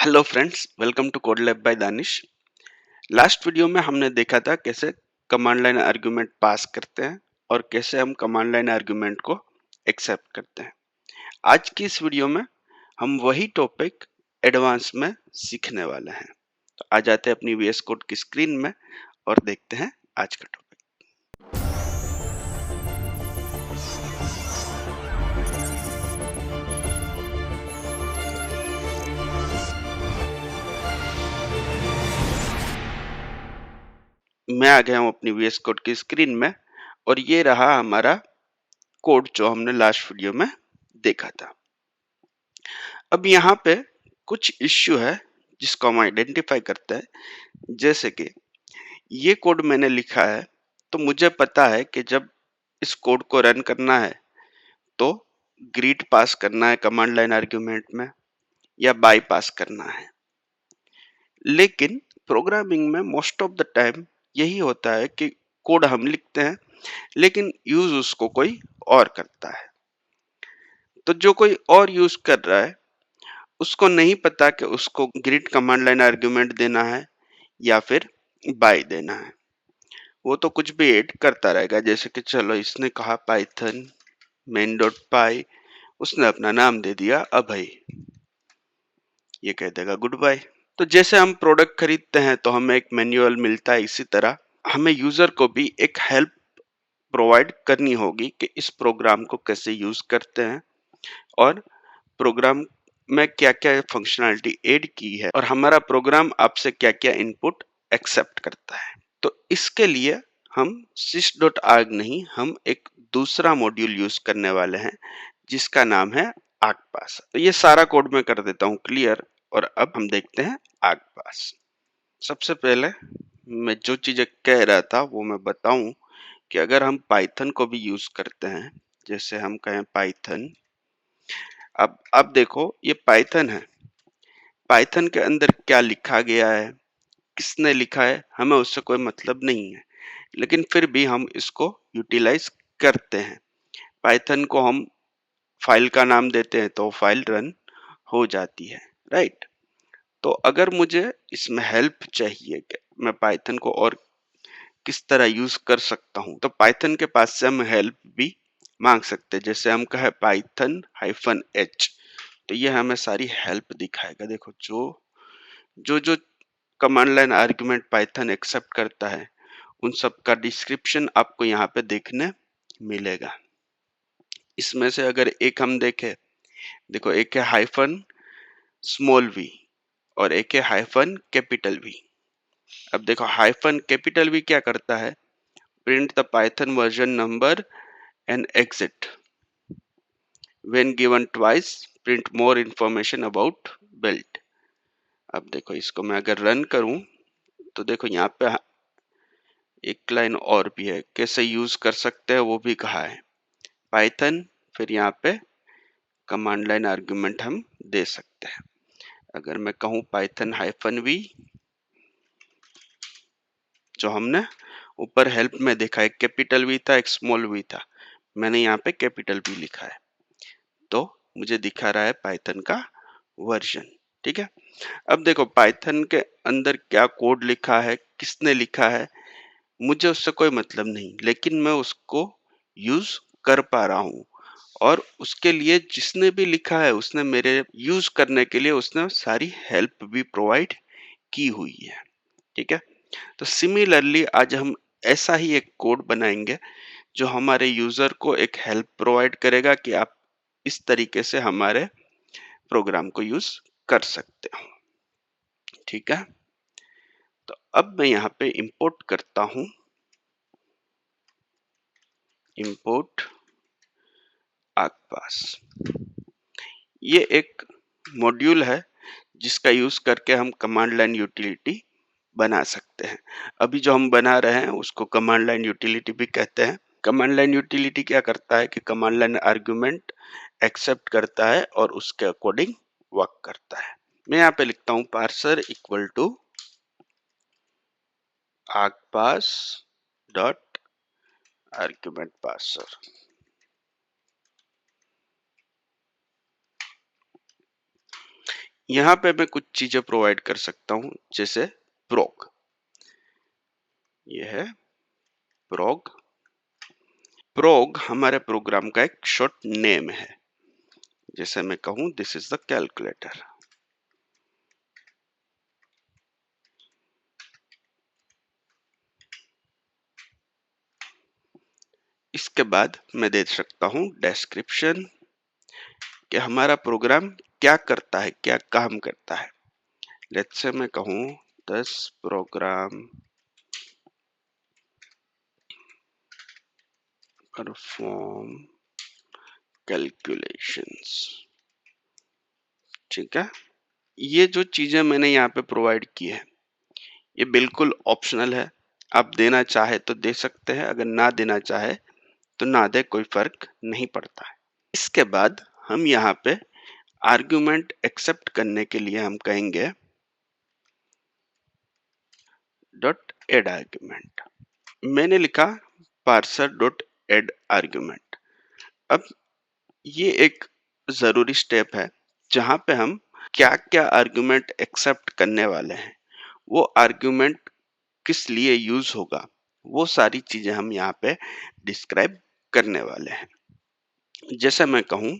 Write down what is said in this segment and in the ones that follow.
Hello friends, welcome to code lab by Danish. Last video में हमने देखा था कैसे कमांड लाइन आर्गुमेंट पास करते हैं और कैसे हम कमांड लाइन आर्गुमेंट को एक्सेप्ट करते हैं। आज की इस वीडियो में हम वही टॉपिक एडवांस में सीखने वाले हैं। तो आ जाते हैं अपनी VS कोड की स्क्रीन में और देखते हैं आज का टॉपिक। मैं आ गया हूँ अपनी VS कोड की स्क्रीन में और ये रहा हमारा कोड जो हमने लास्ट वीडियो में देखा था। अब यहाँ पे कुछ इश्यू है जिसको हम आइडेंटिफाई करते हैं। जैसे कि ये कोड मैंने लिखा है तो मुझे पता है कि जब इस कोड को रन करना है तो ग्रीट पास करना है कमांड लाइन आर्गुमेंट में या बाय पास करना है। लेकिन प्रोग्रामिंग में मोस्ट ऑफ द टाइम यही होता है कि कोड हम लिखते हैं लेकिन यूज उसको कोई और करता है। तो जो कोई और यूज कर रहा है उसको नहीं पता कि उसको ग्रीट कमांड लाइन आर्गुमेंट देना है या फिर बाय देना है। वो तो कुछ भी ऐड करता रहेगा, जैसे कि चलो इसने कहा पाइथन मेन डॉट पाई, उसने अपना नाम दे दिया अभय, ये कह देगा गुड बाय। तो जैसे हम प्रोडक्ट खरीदते हैं तो हमें एक मैन्युअल मिलता है, इसी तरह हमें यूजर को भी एक हेल्प प्रोवाइड करनी होगी कि इस प्रोग्राम को कैसे यूज करते हैं और प्रोग्राम में क्या क्या फंक्शनैलिटी ऐड की है और हमारा प्रोग्राम आपसे क्या क्या इनपुट एक्सेप्ट करता है। तो इसके लिए हम sys.arg नहीं, हम एक दूसरा मॉड्यूल यूज करने वाले हैं जिसका नाम है argpass। तो ये सारा कोड मैं कर देता हूँ क्लियर और अब हम देखते हैं argpass। सबसे पहले मैं जो चीजें कह रहा था वो मैं बताऊं कि अगर हम पाइथन को भी यूज करते हैं, जैसे हम कहें पाइथन, अब देखो ये पाइथन है, पाइथन के अंदर क्या लिखा गया है, किसने लिखा है, हमें उससे कोई मतलब नहीं है, लेकिन फिर भी हम इसको यूटिलाइज करते हैं। पाइथन को हम फाइल का नाम देते हैं तो फाइल रन हो जाती है, राइट। तो अगर मुझे इसमें हेल्प चाहिए कि मैं पाइथन को और किस तरह यूज कर सकता हूं, तो पाइथन के पास से हम हेल्प भी मांग सकते हैं। जैसे हम कहे पाइथन -h, तो ये हमें सारी हेल्प दिखाएगा। देखो जो command line argument Python accept करता है उन सब का डिस्क्रिप्शन आपको यहाँ पे देखने मिलेगा। इसमें से अगर एक हम देखें, देखो एक है हाइफन स्मॉल v और एक है हाइफन कैपिटल V। अब देखो हाइफन कैपिटल V क्या करता है, print the Python version number and exit when given twice, print more information about build. अब देखो इसको मैं अगर रन करूं तो देखो यहाँ पे एक लाइन और भी है, कैसे यूज कर सकते हैं वो भी कहा है। पाइथन, फिर यहाँ पे कमांड लाइन आर्गुमेंट हम दे सकते हैं। अगर मैं कहूँ पाइथन -v, जो हमने ऊपर हेल्प में देखा, एक कैपिटल V था एक स्मॉल v था, मैंने यहाँ पे कैपिटल V लिखा है तो मुझे दिखा रहा है पाइथन का वर्जन। ठीक है। अब देखो पाइथन के अंदर क्या कोड लिखा है, किसने लिखा है, मुझे उससे कोई मतलब नहीं, लेकिन मैं उसको यूज कर पा रहा हूँ और उसके लिए जिसने भी लिखा है उसने मेरे यूज करने के लिए उसने सारी हेल्प भी प्रोवाइड की हुई है। ठीक है। तो सिमिलरली आज हम ऐसा ही एक कोड बनाएंगे जो हमारे यूजर को एक हेल्प प्रोवाइड करेगा कि आप इस तरीके से हमारे प्रोग्राम को यूज कर सकते हो। ठीक है। तो अब मैं यहाँ पे इंपोर्ट करता हूँ, इंपोर्ट argpass। ये एक मॉड्यूल है जिसका यूज करके हम कमांड लाइन यूटिलिटी बना सकते हैं। अभी जो हम बना रहे हैं उसको कमांड लाइन यूटिलिटी भी कहते हैं। कमांड लाइन यूटिलिटी क्या करता है कि कमांड लाइन आर्गुमेंट एक्सेप्ट करता है और उसके अकॉर्डिंग वर्क करता है। मैं यहाँ पे लिखता हूँ parser equal to argpass dot argument parser. यहाँ पे मैं कुछ चीजें प्रोवाइड कर सकता हूँ, जैसे प्रोग, ये है प्रोग। प्रोग हमारे प्रोग्राम का एक शॉर्ट नेम है। जैसे मैं कहूँ दिस इज द कैलकुलेटर। इसके बाद मैं दे सकता हूँ डिस्क्रिप्शन कि हमारा प्रोग्राम क्या करता है, क्या काम करता है। लेट्स से मैं कहूँ दिस प्रोग्राम परफॉर्म कैलकुलेशंस। ठीक है, ये जो चीजें मैंने यहाँ पे प्रोवाइड की है ये बिल्कुल ऑप्शनल है। आप देना चाहे तो दे सकते हैं, अगर ना देना चाहे तो ना दे, कोई फर्क नहीं पड़ता है। इसके बाद हम यहाँ पे आर्गुमेंट एक्सेप्ट करने के लिए हम कहेंगे डॉट एड आर्गुमेंट। मैंने लिखा पार्सर डॉट एड आर्गुमेंट। अब ये एक जरूरी स्टेप है जहां पे हम क्या क्या आर्गुमेंट एक्सेप्ट करने वाले हैं, वो आर्गुमेंट किस लिए यूज होगा, वो सारी चीजें हम यहाँ पे डिस्क्राइब करने वाले हैं। जैसे मैं कहूँ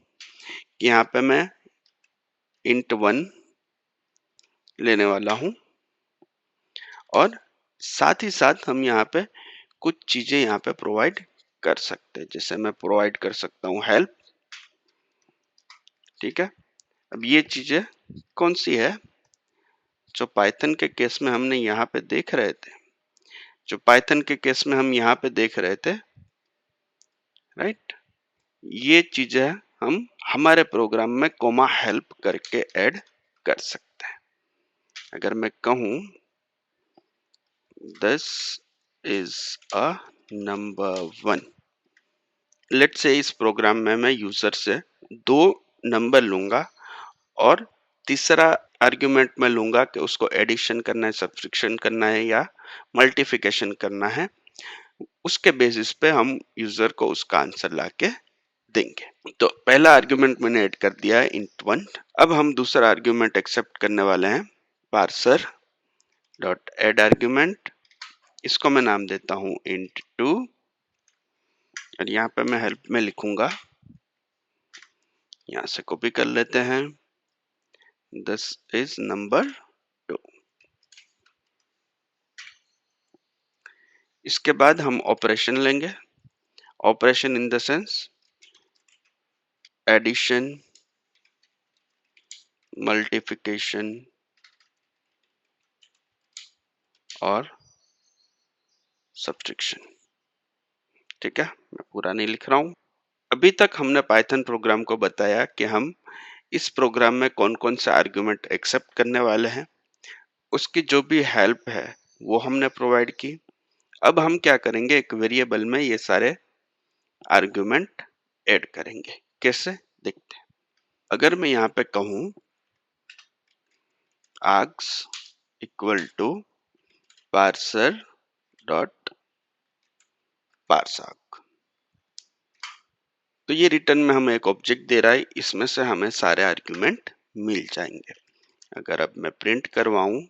कि यहाँ पे मैं int 1 लेने वाला हूँ और साथ ही साथ हम यहाँ पे कुछ चीजें यहाँ पे प्रोवाइड कर सकते हैं। जैसे मैं प्रोवाइड कर सकता हूँ हेल्प। ठीक है, अब ये चीजें कौन सी है जो पाइथन के केस में हमने यहाँ पे देख रहे थे, जो पाइथन के केस में हम यहाँ पे देख रहे थे, राइट। ये चीजें हम हमारे प्रोग्राम में कोमा हेल्प करके ऐड कर सकते हैं। अगर मैं कहूँ this is a number 1, let's say इस प्रोग्राम में मैं यूजर से 2 नंबर लूंगा और तीसरा आर्ग्यूमेंट में लूंगा कि उसको एडिशन करना है, सब्ट्रैक्शन करना है या मल्टीप्लिकेशन करना है। उसके बेसिस पे हम यूजर को उसका आंसर लाके देंगे। तो पहला आर्ग्यूमेंट मैंने ऐड कर दिया है int 1। अब हम दूसरा आर्ग्यूमेंट एक्सेप्ट करने वाले हैं पार्सर डॉट एड आर्ग्यूमेंट। इसको मैं नाम देता हूं int 2 और यहाँ पे मैं हेल्प में लिखूंगा, यहाँ से कॉपी कर लेते हैं, दिस इज नंबर 2। इसके बाद हम ऑपरेशन लेंगे। Operation in the sense addition, multiplication और सब्ट्रैक्शन। ठीक है, मैं पूरा नहीं लिख रहा हूं। अभी तक हमने पाइथन प्रोग्राम को बताया कि हम इस प्रोग्राम में कौन कौन से आर्गुमेंट एक्सेप्ट करने वाले हैं, उसकी जो भी हेल्प है वो हमने प्रोवाइड की। अब हम क्या करेंगे, एक वेरिएबल में ये सारे आर्गुमेंट ऐड करेंगे। कैसे, देखते हैं। अगर मैं यहाँ पे कहूँ args equal to parser dot parse arg, तो ये रिटर्न में हमें एक ऑब्जेक्ट दे रहा है, इसमें से हमें सारे आर्गुमेंट मिल जाएंगे। अगर अब मैं प्रिंट करवाऊं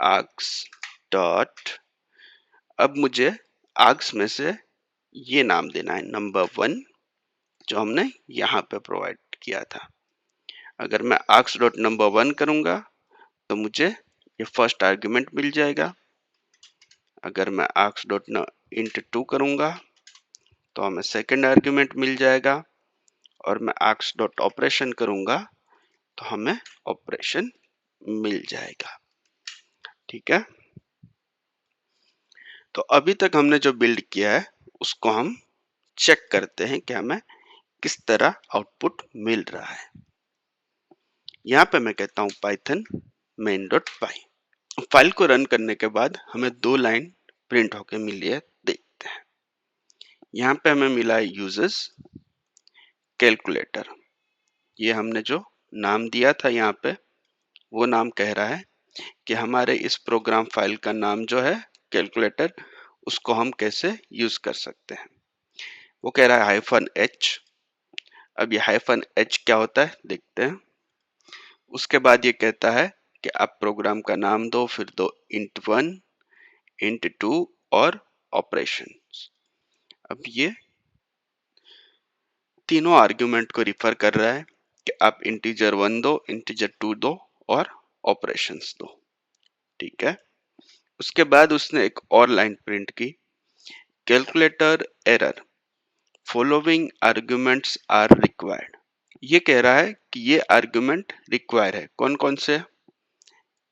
args डॉट, अब मुझे args में से ये नाम देना है नंबर 1 जो हमने यहाँ पे प्रोवाइड किया था। अगर मैं args डॉट नंबर 1 करूंगा तो मुझे ये फर्स्ट आर्गुमेंट मिल जाएगा। अगर मैं args डॉट int 2 करूंगा तो हमें सेकंड आर्गुमेंट मिल जाएगा और मैं args डॉट ऑपरेशन करूंगा तो हमें ऑपरेशन मिल जाएगा। ठीक है, तो अभी तक हमने जो बिल्ड किया है उसको हम चेक करते हैं कि हमें किस तरह आउटपुट मिल रहा है। यहाँ पे मैं कहता हूँ पाइथन मेन डॉट पाई। फाइल को रन करने के बाद हमें 2 लाइन प्रिंट होके मिली है, देखते हैं। यहाँ पे हमें मिला है यूजर्स कैलकुलेटर। ये हमने जो नाम दिया था यहाँ पे वो नाम कह रहा है कि हमारे इस प्रोग्राम फाइल का नाम जो है कैलकुलेटर, उसको हम कैसे यूज कर सकते हैं। वो कह रहा है -h। अब ये -h क्या होता है देखते हैं। उसके बाद ये कहता है कि आप प्रोग्राम का नाम दो, फिर दो int1, int2 और ऑपरेशन। अब ये तीनों आर्ग्यूमेंट को रिफर कर रहा है कि आप इंटीजर 1 दो, इंटीजर 2 दो और ऑपरेशंस दो। ठीक है। उसके बाद उसने एक और लाइन प्रिंट की, calculator error, following arguments are required. ये कह रहा है कि ये आर्ग्यूमेंट रिक्वायर है, कौन कौन से,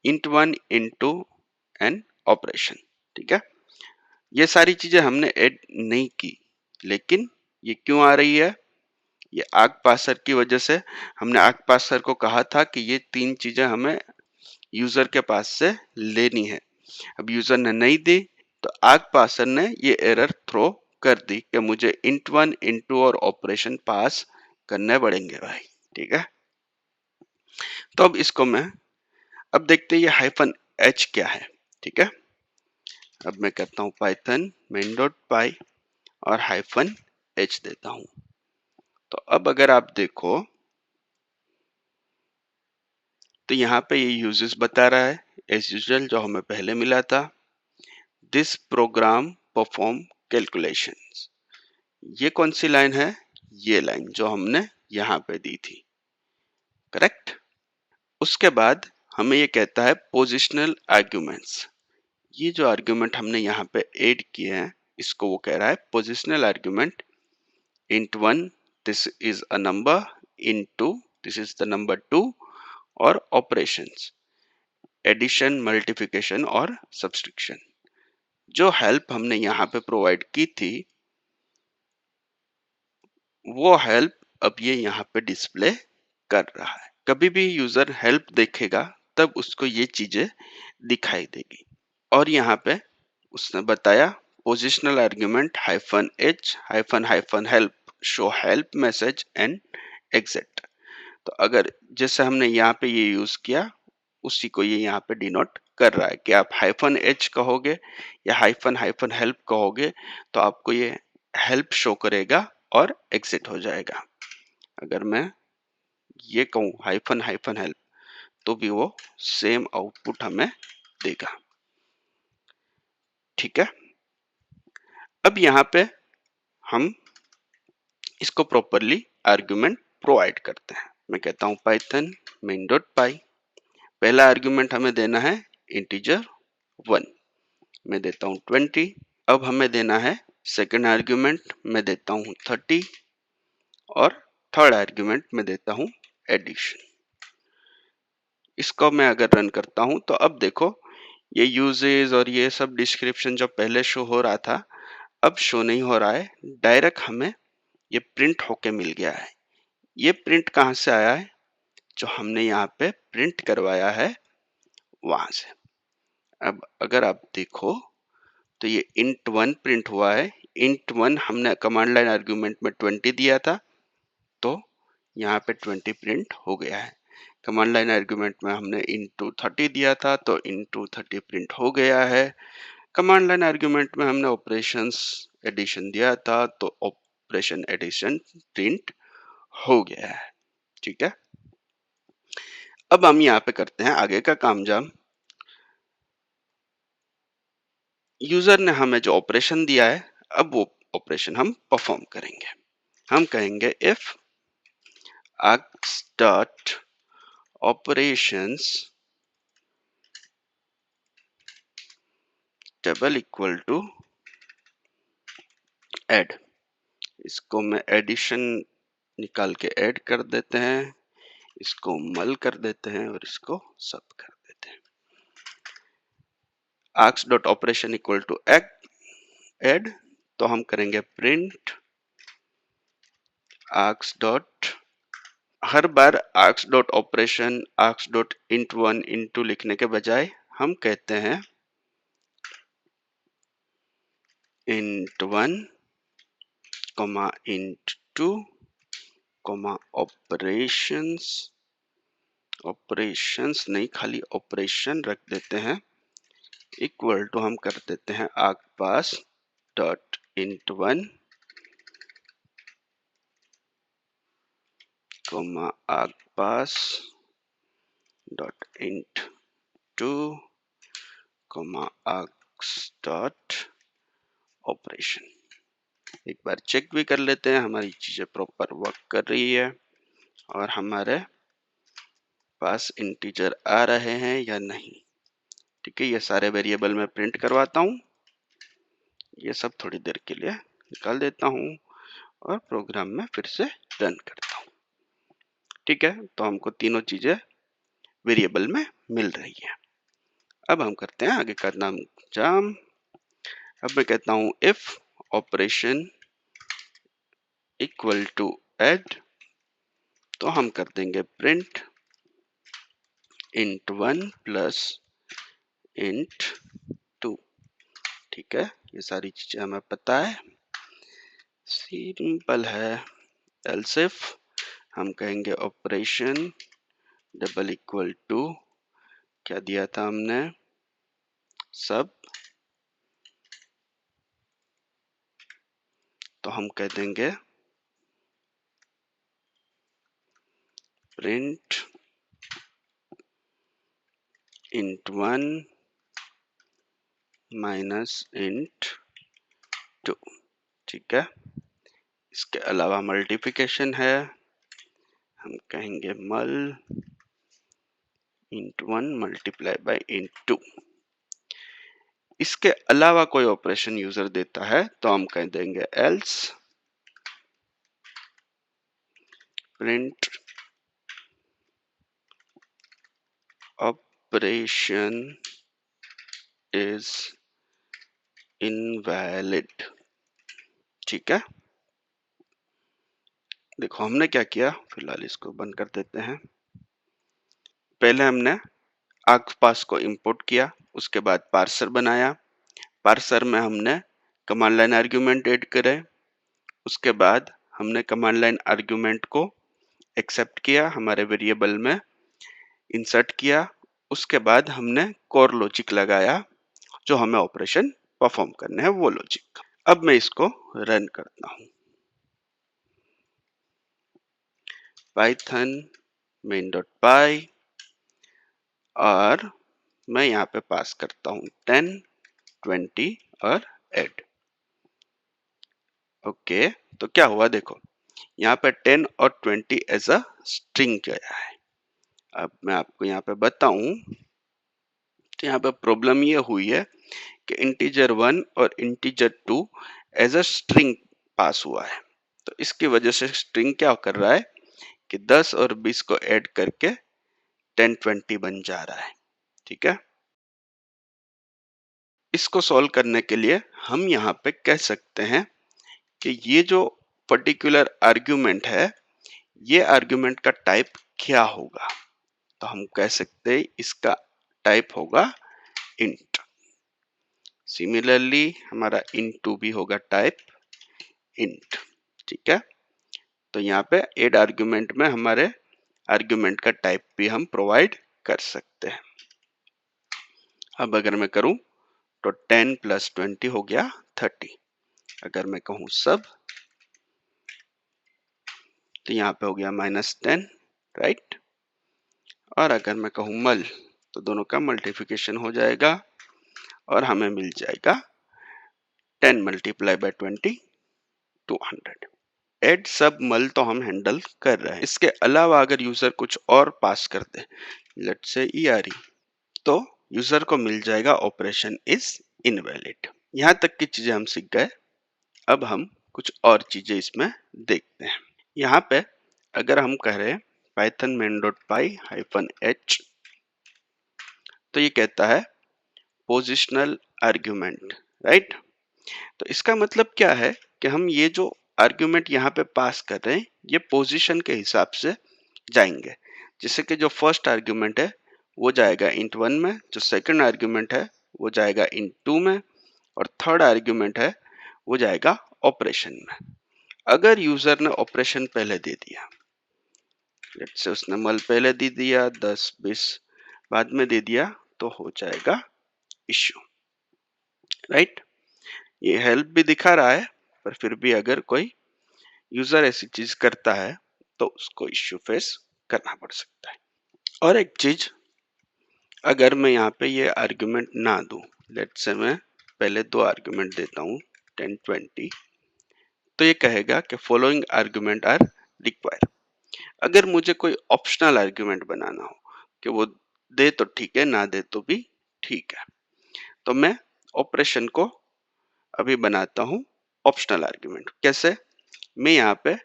int1, int2 एंड ऑपरेशन। ठीक है। ये सारी चीजें हमने ऐड नहीं की, लेकिन ये क्यों आ रही है, ये आर्ग पार्सर की वजह से। हमने आर्ग पार्सर को कहा था कि ये तीन चीजें हमें यूजर के पास से लेनी है। अब यूजर ने नहीं दी तो आर्ग पार्सर ने ये एरर थ्रो कर दी कि मुझे int1, int2 और ऑपरेशन पास करने पड़ेंगे भाई। ठीक है। तो अब इसको मैं, अब देखते हैं ये हाइफन h क्या है। ठीक है। अब मैं कहता हूं पाइथन main.py और हाइफन h देता हूं। तो अब अगर आप देखो तो यहाँ पे ये यूजेस बता रहा है एज यूजुअल जो हमें पहले मिला था, दिस प्रोग्राम परफॉर्म कैलकुलेशंस। ये कौन सी लाइन है, ये लाइन जो हमने यहाँ पे दी थी, करेक्ट। उसके बाद हमें ये कहता है पोजिशनल आर्ग्यूमेंट्स। ये जो आर्ग्यूमेंट हमने यहाँ पे ऐड किए हैं इसको वो कह रहा है positional argument. int1 this is a number, int2 this is the number 2 और ऑपरेशंस एडिशन, मल्टीप्लिकेशन और सब्सट्रैक्शन। जो हेल्प हमने यहाँ पे प्रोवाइड की थी वो हेल्प अब ये यहाँ पे डिस्प्ले कर रहा है। कभी भी यूजर हेल्प देखेगा तब उसको ये चीजें दिखाई देगी। और यहाँ पे उसने बताया positional argument hyphen h hyphen hyphen help show help message and exit. तो अगर जैसे हमने यहाँ पे ये यूज किया उसी को ये यहाँ पे डिनोट कर रहा है कि आप हाइफन h कहोगे या हाइफन हाइफन हेल्प कहोगे तो आपको ये हेल्प शो करेगा और एग्जिट हो जाएगा। अगर मैं ये कहूँ हाइफन हाइफन हेल्प तो भी वो सेम आउटपुट हमें देगा। ठीक है। अब यहाँ पे हम इसको प्रॉपरली आर्ग्यूमेंट प्रोवाइड करते हैं। मैं कहता हूँ पाइथन main.py, पहला आर्ग्यूमेंट हमें देना है इंटीजर 1, मैं देता हूँ 20। अब हमें देना है सेकंड आर्ग्यूमेंट, मैं देता हूँ 30 और थर्ड आर्ग्यूमेंट मैं देता हूँ एडिशन। इसको मैं अगर रन करता हूँ तो अब देखो ये यूजेज और ये सब डिस्क्रिप्शन जो पहले शो हो रहा था अब शो नहीं हो रहा है, डायरेक्ट हमें ये प्रिंट होके मिल गया है। ये प्रिंट कहाँ से आया है, जो हमने यहाँ पे प्रिंट करवाया है वहां से। अब अगर आप देखो तो ये int1 प्रिंट हुआ है। int1 हमने कमांड लाइन आर्ग्यूमेंट में 20 दिया था तो यहाँ पे 20 प्रिंट हो गया है। कमांड लाइन आर्ग्यूमेंट में हमने into 30 दिया था तो into 30 प्रिंट हो गया है। कमांड लाइन आर्ग्यूमेंट में हमने ऑपरेशंस एडिशन दिया था तो ऑपरेशन एडिशन प्रिंट हो गया है। ठीक है। अब हम यहाँ पे करते हैं आगे का कामजाम। यूजर ने हमें जो ऑपरेशन दिया है अब वो ऑपरेशन हम परफॉर्म करेंगे। हम कहेंगे if args dot operations double equal to add. इसको मैं एडिशन निकाल के ऐड कर देते हैं, इसको मल कर देते हैं और इसको सब कर देते हैं। args dot operation equal to add तो हम करेंगे प्रिंट args dot, हर बार args dot operation args dot int1 int2 लिखने के बजाय हम कहते हैं int1 int2 ऑपरेशंस नहीं खाली ऑपरेशन रख देते हैं इक्वल टू हम कर देते हैं argpass dot int1 argpass dot int 2 comma arcs dot operation. एक बार चेक भी कर लेते हैं हमारी चीजें प्रॉपर वर्क कर रही है और हमारे पास इंटीजर आ रहे हैं या नहीं। ठीक है, ये सारे वेरिएबल मैं प्रिंट करवाता हूँ। ये सब थोड़ी देर के लिए निकाल देता हूँ और प्रोग्राम में फिर से रन करता हूँ। ठीक है, तो हमको तीनों चीजें वेरिएबल में मिल रही है। अब हम करते हैं आगे का नाम जाम। अब मैं कहता हूँ if operation equal to add, तो हम कर देंगे प्रिंट int 1 प्लस int 2। ठीक है, ये सारी चीजें हमें पता है, सिंपल है। एल्स इफ हम कहेंगे ऑपरेशन डबल इक्वल टू, क्या दिया था हमने, सब, तो हम कह देंगे प्रिंट int 1 माइनस int 2। ठीक है, इसके अलावा मल्टीप्लिकेशन है, हम कहेंगे मल int 1 मल्टीप्लाई बाय int 2। इसके अलावा कोई ऑपरेशन यूजर देता है तो हम कह देंगे else print operation is invalid. ठीक है, देखो हमने क्या किया, फिलहाल इसको बंद कर देते हैं। पहले हमने आर्कपास को इंपोर्ट किया, उसके बाद पार्सर बनाया, पार्सर में हमने कमांड लाइन आर्गुमेंट ऐड करे, उसके बाद हमने कमांड लाइन आर्गुमेंट को एक्सेप्ट किया, हमारे वेरिएबल में इंसर्ट किया, उसके बाद हमने कोर लॉजिक लगाया जो हमें ऑपरेशन परफॉर्म करने हैं वो लॉजिक। अब मैं इसको रन करता हूं, पाइथन main.py, और मैं यहाँ पे पास करता हूँ 10, 20 और 8। ओके, तो क्या हुआ देखो, यहाँ पे 10 और 20 एज अ स्ट्रिंग गया है। अब मैं आपको यहाँ पे बताऊं तो यहाँ पे प्रॉब्लम ये हुई है कि इंटीजर 1 और integer 2 as a string pass हुआ है। तो इसकी वजह से स्ट्रिंग क्या कर रहा है कि 10 और 20 को ऐड करके 10, 20 बन जा रहा है। ठीक है, इसको सॉल्व करने के लिए हम यहाँ पे कह सकते हैं कि ये जो पर्टिकुलर आर्ग्यूमेंट है, ये आर्ग्यूमेंट का टाइप क्या होगा। तो हम कह सकते हैं इसका टाइप होगा इंट। सिमिलरली हमारा int2 भी होगा टाइप इंट। ठीक है, तो यहाँ पे ऐड आर्ग्यूमेंट में हमारे आर्ग्यूमेंट का टाइप भी हम प्रोवाइड कर सकते हैं। अब अगर मैं करूं तो 10 प्लस 20 हो गया 30। अगर मैं कहूं सब, तो यहाँ पे हो गया -10, राइट। और अगर मैं कहूं मल, तो दोनों का मल्टीप्लिकेशन हो जाएगा और हमें मिल जाएगा 10 मल्टीप्लाई बाय 20, 200। एड सब मल तो हम हैंडल कर रहे हैं। इसके अलावा अगर यूजर कुछ और पास कर दे, लेट्स से ERE, तो यूजर को मिल जाएगा ऑपरेशन इज इनवैलिड। यहाँ तक की चीजें हम सीख गए। अब हम कुछ और चीजें इसमें देखते हैं। यहाँ पे अगर हम कह रहे हैं python main.py -h, तो ये कहता है पोजिशनल आर्ग्यूमेंट, राइट। तो इसका मतलब क्या है कि हम ये जो आर्ग्यूमेंट यहाँ पे पास कर रहे हैं ये पोजीशन के हिसाब से जाएंगे। जैसे कि जो फर्स्ट आर्ग्यूमेंट है वो जाएगा int 1 में, जो सेकंड आर्ग्यूमेंट है वो जाएगा int 2 में, और थर्ड आर्ग्यूमेंट है वो जाएगा ऑपरेशन में। अगर यूजर ने ऑपरेशन पहले दे दिया, लेट्स से उसने मल पहले दे दिया, 10, 20 बाद में दे दिया, तो हो जाएगा इश्यू, राइट। ये हेल्प भी दिखा रहा है, पर फिर भी अगर कोई यूजर ऐसी चीज करता है तो उसको इश्यू फेस करना पड़ सकता है। और एक चीज अगर मैं यहाँ पे ये आर्ग्यूमेंट ना दूं, लेट्स से मैं पहले 2 आर्ग्यूमेंट देता हूँ 10 20, तो ये कहेगा कि फॉलोइंग आर्ग्यूमेंट आर रिक्वायर्ड। अगर मुझे कोई ऑप्शनल आर्ग्यूमेंट बनाना हो कि वो दे तो ठीक है, ना दे तो भी ठीक है, तो मैं ऑपरेशन को अभी बनाता हूँ ऑप्शनल आर्ग्यूमेंट। कैसे? मैं यहाँ पे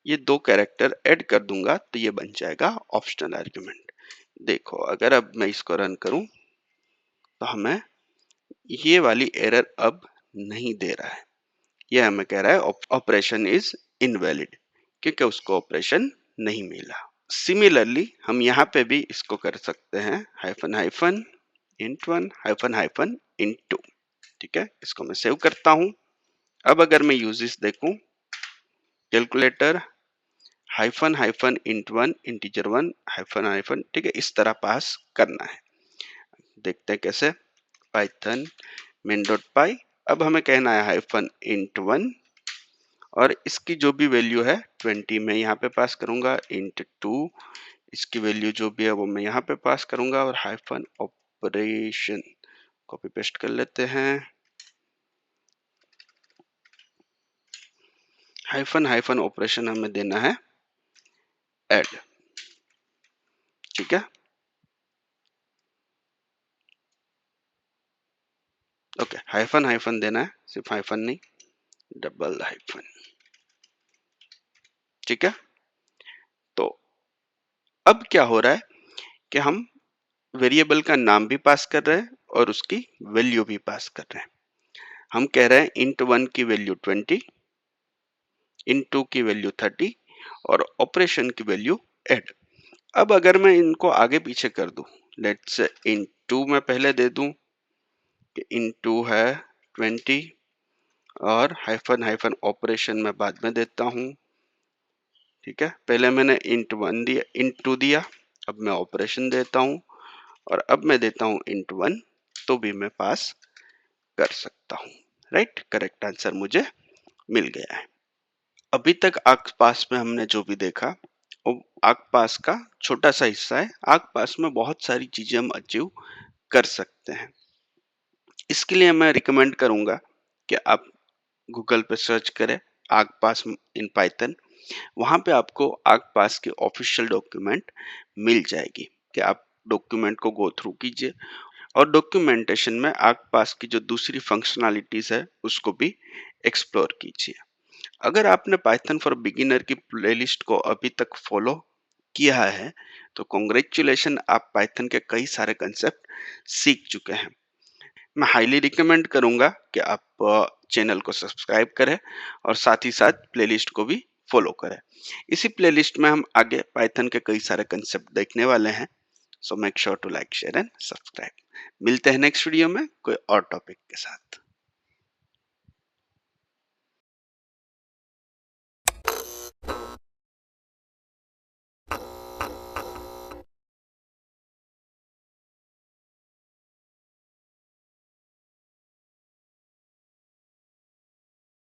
ये 2 कैरेक्टर ऐड कर दूंगा तो ये बन जाएगा ऑप्शनल आर्ग्यूमेंट। देखो अगर अब मैं इसको रन करूं तो हमें ये वाली एरर अब नहीं दे रहा है। ये हमें कह रहा है ऑपरेशन इज इनवैलिड, क्योंकि उसको ऑपरेशन नहीं मिला। सिमिलरली हम यहाँ पे भी इसको कर सकते हैं hyphen hyphen int one hyphen hyphen int two. ठीक है, इसको मैं सेव करता हूं। अब अगर मैं यूजेस देखूं, calculator hyphen hyphen int one integer one hyphen hyphen, ठीक है, इस तरह पास करना है। देखते हैं कैसे। पाइथन मेन डॉट पाई, अब हमें कहना है हाइफन इंट वन और इसकी जो भी वैल्यू है 20 मैं यहाँ पे पास करूंगा, इंट टू इसकी वैल्यू जो भी है वो मैं यहाँ पे पास करूंगा, और हाइफन ऑपरेशन कॉपी पेस्ट कर लेते हैं। हाइफन हाइफन ऑपरेशन हमें देना है ऐड। ठीक है, ओके, हाइफन हाइफन देना है, सिर्फ हाइफन नहीं, डबल हाइफन। ठीक है, तो अब क्या हो रहा है कि हम वेरिएबल का नाम भी पास कर रहे हैं और उसकी वैल्यू भी पास कर रहे हैं। हम कह रहे हैं इंट वन की वैल्यू 20, इंट टू की वैल्यू 30 और ऑपरेशन की वैल्यू ऐड। अब अगर मैं इनको आगे पीछे कर दूं, लेट्स से इंट टू मैं पहले दे दूं कि इंट टू है 20 और हाइफन हाइफन ऑपरेशन मैं बाद में देता हूं। ठीक है, पहले मैंने इंट वन दिया, इंट टू दिया, अब मैं ऑपरेशन देता हूं और अब मैं देता हूं इंट वन, तो भी मैं पास कर सकता हूं। राइट, करेक्ट आंसर मुझे मिल गया है। अभी तक आग पास में हमने जो भी देखा वो आग पास का छोटा सा हिस्सा है। आग पास में बहुत सारी चीजें हम अचीव कर सकते हैं। इसके लिए मैं रिकमेंड करूंगा कि आप गूगल पे सर्च करें आग पास इन पाइथन। वहां पे आपको आग पास की ऑफिशियल डॉक्यूमेंट मिल जाएगी कि आप डॉक्यूमेंट को गो थ्रू कीजिए और डॉक्यूमेंटेशन में आग पास की जो दूसरी फंक्शनलिटीज है उसको भी एक्सप्लोर कीजिए। अगर आपने पाइथन फॉर बिगिनर की प्लेलिस्ट को अभी तक फॉलो किया है तो कॉन्ग्रेचुलेशन, आप पाइथन के कई सारे कंसेप्ट सीख चुके हैं। मैं हाईली रिकमेंड करूंगा कि आप चैनल को सब्सक्राइब करें और साथ ही साथ प्लेलिस्ट को भी फॉलो करें। इसी प्लेलिस्ट में हम आगे पाइथन के कई सारे कंसेप्ट देखने वाले हैं। So make sure to like share and subscribe. मिलते हैं नेक्स्ट वीडियो में कोई और टॉपिक के साथ।